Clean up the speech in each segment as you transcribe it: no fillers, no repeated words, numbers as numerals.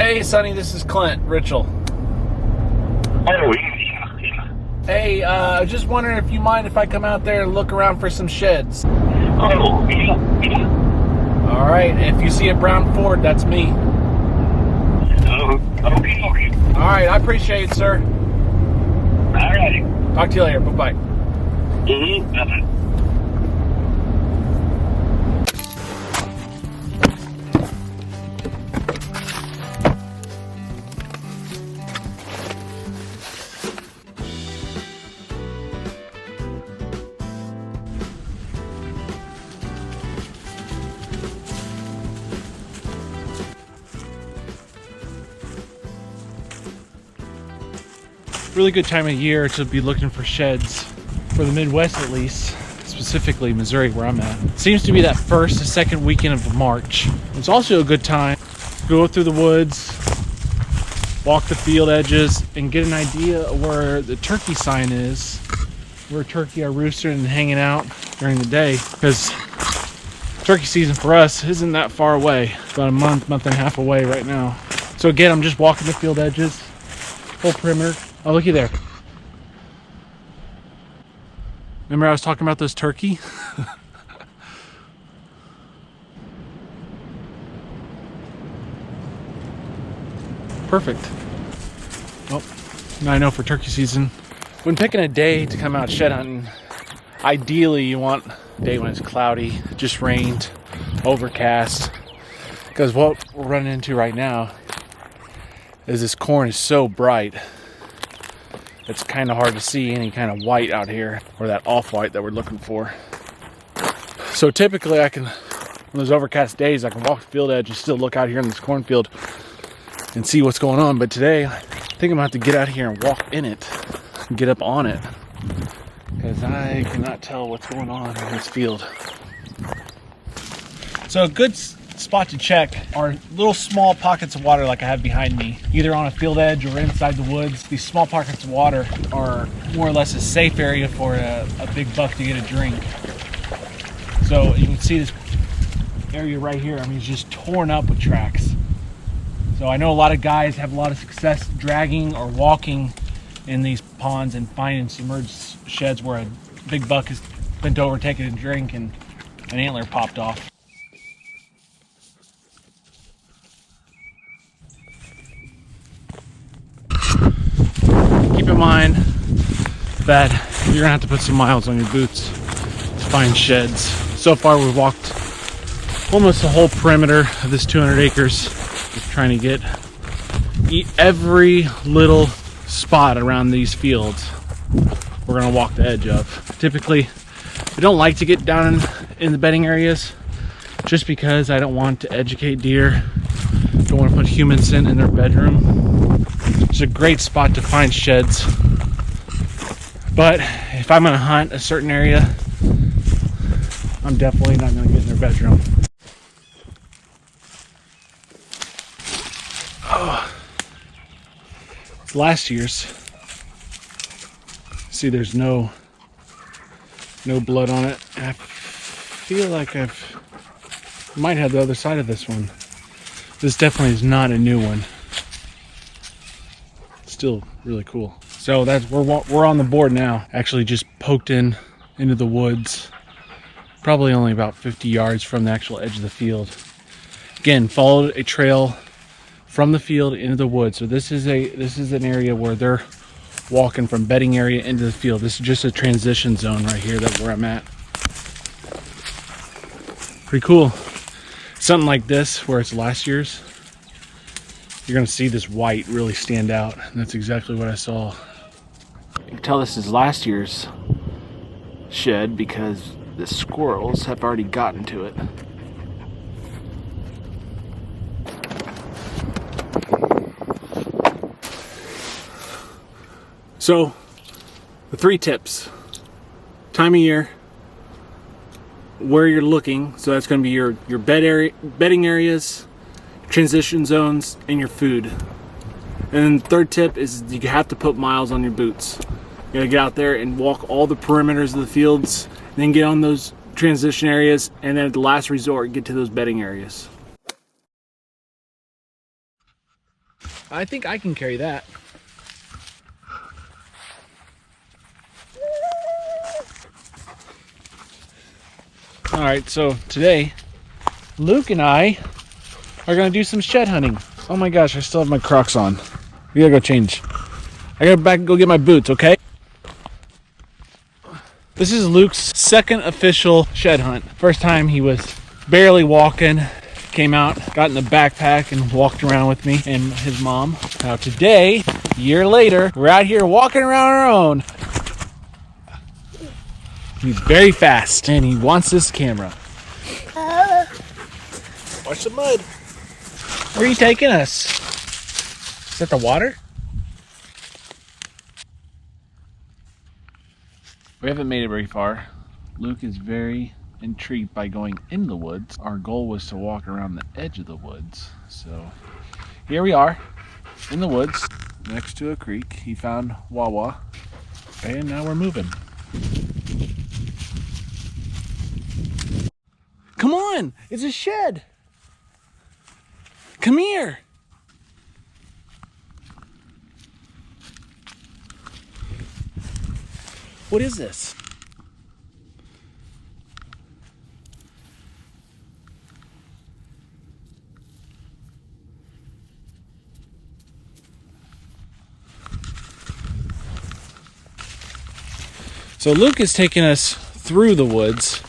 Hey, Sonny, this is Clint Ritchell. Oh, yeah. Hey, just wondering if you mind if I come out there and look around for some sheds. Oh, yeah. All right, if you see a brown Ford, that's me. Oh, okay. All right, I appreciate it, sir. All right. Talk to you later. Bye-bye. Bye-bye. Really good time of year to be looking for sheds, for the Midwest at least, specifically Missouri where I'm at. Seems to be that first or second weekend of March. It's also a good time to go through the woods, walk the field edges, and get an idea of where the turkey sign is, where turkey are roosting and hanging out during the day, because turkey season for us isn't that far away. About a month and a half away right now. So again, I'm just walking the field edges, whole perimeter. Oh, looky there. Remember I was talking about those turkey? Perfect. Well, now I know for turkey season. When picking a day to come out shed hunting, ideally you want a day when it's cloudy, just rained, overcast. Because what we're running into right now is this corn is so bright. It's kind of hard to see any kind of white out here, or that off-white that we're looking for. So typically on those overcast days, I can walk the field edge and still look out here in this cornfield and see what's going on. But today, I think I'm gonna have to get out here and walk in it, and get up on it, because I cannot tell what's going on in this field. So a good spot to check are little small pockets of water like I have behind me, either on a field edge or inside the woods. These small pockets of water are more or less a safe area for a big buck to get a drink. So you can see this area right here, I mean, it's just torn up with tracks. So I know a lot of guys have a lot of success dragging or walking in these ponds and finding submerged sheds where a big buck has bent over, taking a drink, and an antler popped off. Keep in mind that you're gonna have to put some miles on your boots to find sheds. So far we've walked almost the whole perimeter of this 200 acres, just trying to get every little spot around these fields we're gonna walk the edge of. Typically I don't like to get down in the bedding areas just because I don't want to educate deer, don't want to put human scent in their bedroom. It's a great spot to find sheds, but if I'm gonna hunt a certain area, I'm definitely not gonna get in their bedroom. Oh, it's last year's. See, there's no blood on it. I feel like might have the other side of this one. This definitely is not a new one. Still really cool. So we're on the board now. Actually just poked into the woods, probably only about 50 yards from the actual edge of the field. Again, followed a trail from the field into the woods. So this is an area where they're walking from bedding area into the field. This is just a transition zone right here, that's where I'm at. Pretty cool. Something like this where it's last year's, you're gonna see this white really stand out, and that's exactly what I saw. You can tell this is last year's shed because the squirrels have already gotten to it. So, the 3 tips: time of year, where you're looking, so that's going to be your bedding areas, transition zones, and your food. And then the 3rd tip is you have to put miles on your boots. You gotta get out there and walk all the perimeters of the fields, and then get on those transition areas, and then at the last resort get to those bedding areas. I think I can carry that. All right, so today, Luke and I are gonna do some shed hunting. Oh my gosh, I still have my Crocs on. We gotta go change. I gotta back and go get my boots, okay? This is Luke's second official shed hunt. First time he was barely walking, came out, got in the backpack and walked around with me and his mom. Now today, a year later, we're out here walking around our own. He's very fast and he wants this camera. Watch the mud. Where are you taking us? Is that the water? We haven't made it very far. Luke is very intrigued by going in the woods. Our goal was to walk around the edge of the woods. So here we are in the woods next to a creek. He found Wawa and now we're moving. Come on, it's a shed. Come here. What is this? So Luke is taking us through the woods.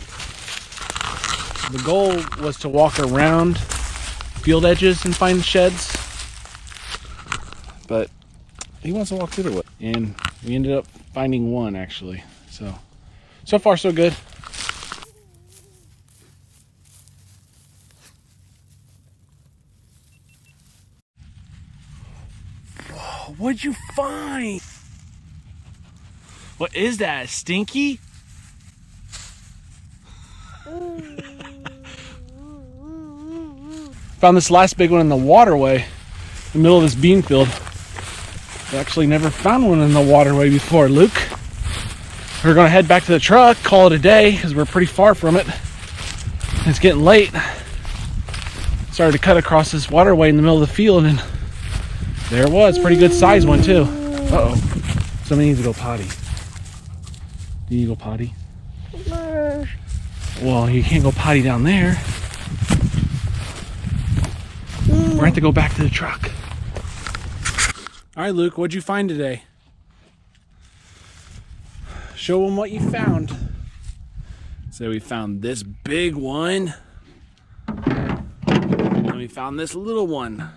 The goal was to walk around field edges and find sheds, but he wants to walk through the woods, and we ended up finding one actually. So far so good. Whoa, what'd you find? What is that, Stinky? Found this last big one in the waterway, in the middle of this bean field. I actually never found one in the waterway before, Luke. We're gonna head back to the truck, call it a day, because we're pretty far from it. It's getting late. Started to cut across this waterway in the middle of the field, and there it was. Pretty good size one, too. Uh-oh. Somebody needs to go potty. Do you need to go potty? Well, you can't go potty down there. We're gonna have to go back to the truck. All right, Luke, what'd you find today? Show them what you found. So we found this big one. And we found this little one.